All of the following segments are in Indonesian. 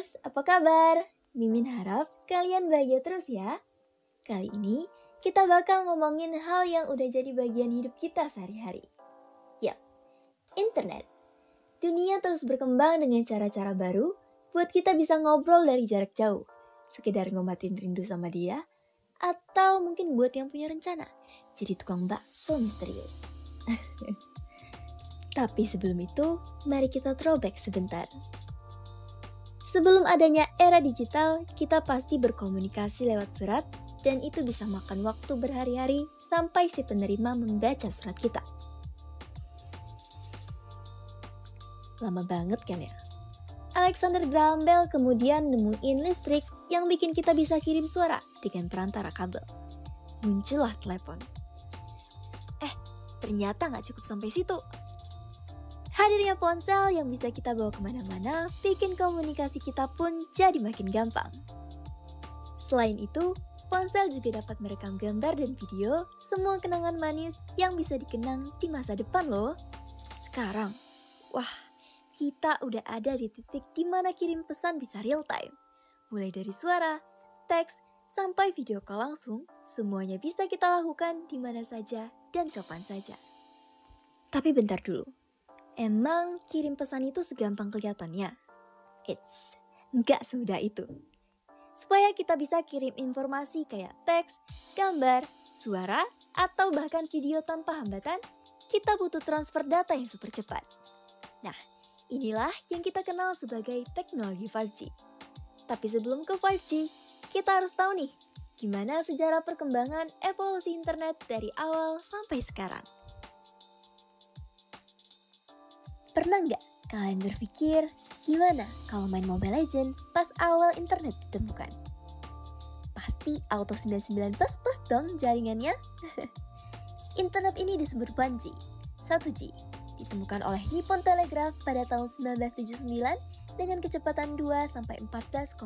guys, apa kabar? Mimin harap kalian bahagia terus ya. Kali ini kita bakal ngomongin hal yang udah jadi bagian hidup kita sehari-hari. Yap, internet. Dunia terus berkembang dengan cara-cara baru buat kita bisa ngobrol dari jarak jauh, sekedar ngobatin rindu sama dia, atau mungkin buat yang punya rencana jadi tukang bakso misterius. Tapi sebelum itu, mari kita throwback sebentar. Sebelum adanya era digital, kita pasti berkomunikasi lewat surat dan itu bisa makan waktu berhari-hari sampai si penerima membaca surat kita. Lama banget kan ya? Alexander Graham Bell kemudian nemuin listrik yang bikin kita bisa kirim suara dengan perantara kabel. Muncullah telepon. Ternyata nggak cukup sampai situ. Hadirnya ponsel yang bisa kita bawa kemana-mana bikin komunikasi kita pun jadi makin gampang. Selain itu, ponsel juga dapat merekam gambar dan video semua kenangan manis yang bisa dikenang di masa depan loh. Sekarang, wah, kita udah ada di titik di mana kirim pesan bisa real time. Mulai dari suara, teks, sampai video call langsung, semuanya bisa kita lakukan di mana saja dan kapan saja. Tapi bentar dulu. Emang kirim pesan itu segampang kelihatannya? Nggak semudah itu. Supaya kita bisa kirim informasi kayak teks, gambar, suara, atau bahkan video tanpa hambatan, kita butuh transfer data yang super cepat. Nah, inilah yang kita kenal sebagai teknologi 5G. Tapi sebelum ke 5G, kita harus tahu nih, gimana sejarah perkembangan evolusi internet dari awal sampai sekarang. Pernah nggak kalian berpikir gimana kalau main Mobile Legends pas awal internet ditemukan? Pasti auto 99 plus dong jaringannya. Internet ini disebut 1G, ditemukan oleh Nippon Telegraph pada tahun 1979 dengan kecepatan 2-14,4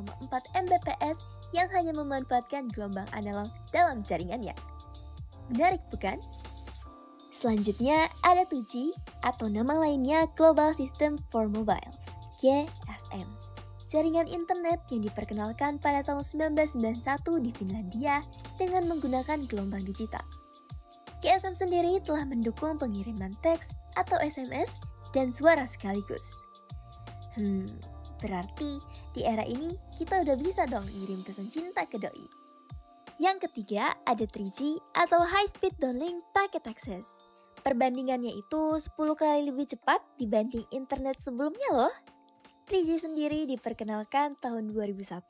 Mbps yang hanya memanfaatkan gelombang analog dalam jaringannya. Menarik bukan? Selanjutnya ada 2G atau nama lainnya Global System for Mobiles, GSM. Jaringan internet yang diperkenalkan pada tahun 1991 di Finlandia dengan menggunakan gelombang digital. GSM sendiri telah mendukung pengiriman teks atau SMS dan suara sekaligus. Berarti di era ini kita udah bisa dong ngirim pesan cinta ke doi. Yang ketiga ada 3G atau High Speed Downlink Packet Access. Perbandingannya itu 10 kali lebih cepat dibanding internet sebelumnya loh. 3G sendiri diperkenalkan tahun 2001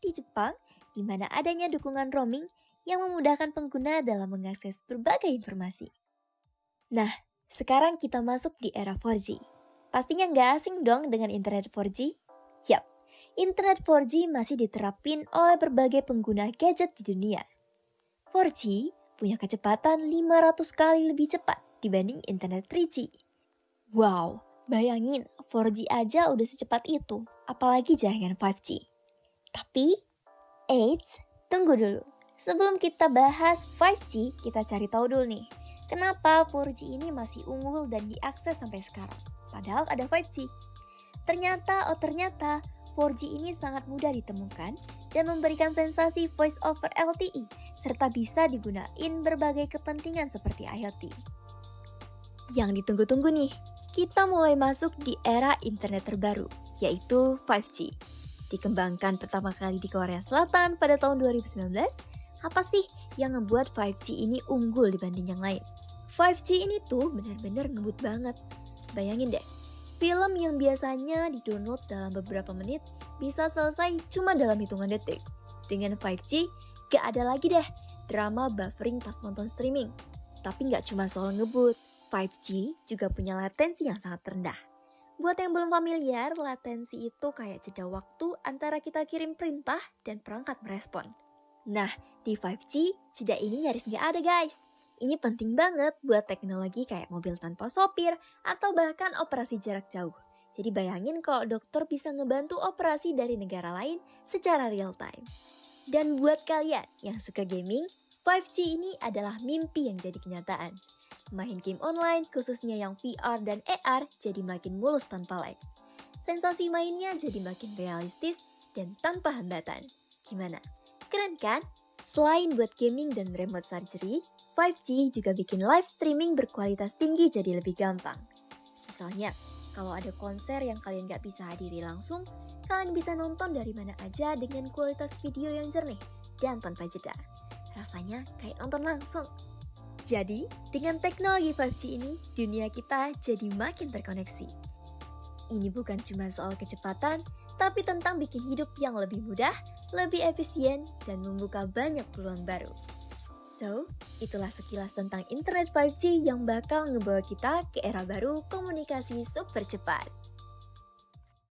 di Jepang, di mana adanya dukungan roaming yang memudahkan pengguna dalam mengakses berbagai informasi. Nah, sekarang kita masuk di era 4G. Pastinya nggak asing dong dengan internet 4G? Yap, internet 4G masih diterapin oleh berbagai pengguna gadget di dunia. 4G punya kecepatan 500 kali lebih cepat dibanding internet 3G. Wow, bayangin 4G aja udah secepat itu, apalagi jaringan 5G. Tapi, tunggu dulu. Sebelum kita bahas 5G, kita cari tahu dulu nih, kenapa 4G ini masih unggul dan diakses sampai sekarang, padahal ada 5G. Ternyata 4G ini sangat mudah ditemukan dan memberikan sensasi voice over LTE, serta bisa digunain berbagai kepentingan seperti IoT. Yang ditunggu-tunggu nih, kita mulai masuk di era internet terbaru, yaitu 5G. Dikembangkan pertama kali di Korea Selatan pada tahun 2019, apa sih yang ngebuat 5G ini unggul dibanding yang lain? 5G ini tuh benar-benar ngebut banget. Bayangin deh, film yang biasanya di-download dalam beberapa menit bisa selesai cuma dalam hitungan detik. Dengan 5G, gak ada lagi deh drama buffering pas nonton streaming. Tapi gak cuma soal ngebut, 5G juga punya latensi yang sangat rendah. Buat yang belum familiar, latensi itu kayak jeda waktu antara kita kirim perintah dan perangkat merespon. Nah, di 5G, jeda ini nyaris gak ada guys. Ini penting banget buat teknologi kayak mobil tanpa sopir atau bahkan operasi jarak jauh. Jadi bayangin kalau dokter bisa ngebantu operasi dari negara lain secara real time. Dan buat kalian yang suka gaming, 5G ini adalah mimpi yang jadi kenyataan. Main game online, khususnya yang VR dan AR, jadi makin mulus tanpa lag. Sensasi mainnya jadi makin realistis dan tanpa hambatan. Gimana? Keren kan? Selain buat gaming dan remote surgery, 5G juga bikin live streaming berkualitas tinggi jadi lebih gampang. Misalnya, kalau ada konser yang kalian gak bisa hadiri langsung, kalian bisa nonton dari mana aja dengan kualitas video yang jernih dan tanpa jeda. Rasanya kayak nonton langsung. Jadi, dengan teknologi 5G ini, dunia kita jadi makin terkoneksi. Ini bukan cuma soal kecepatan, tapi tentang bikin hidup yang lebih mudah, lebih efisien, dan membuka banyak peluang baru. So, itulah sekilas tentang internet 5G yang bakal ngebawa kita ke era baru komunikasi super cepat.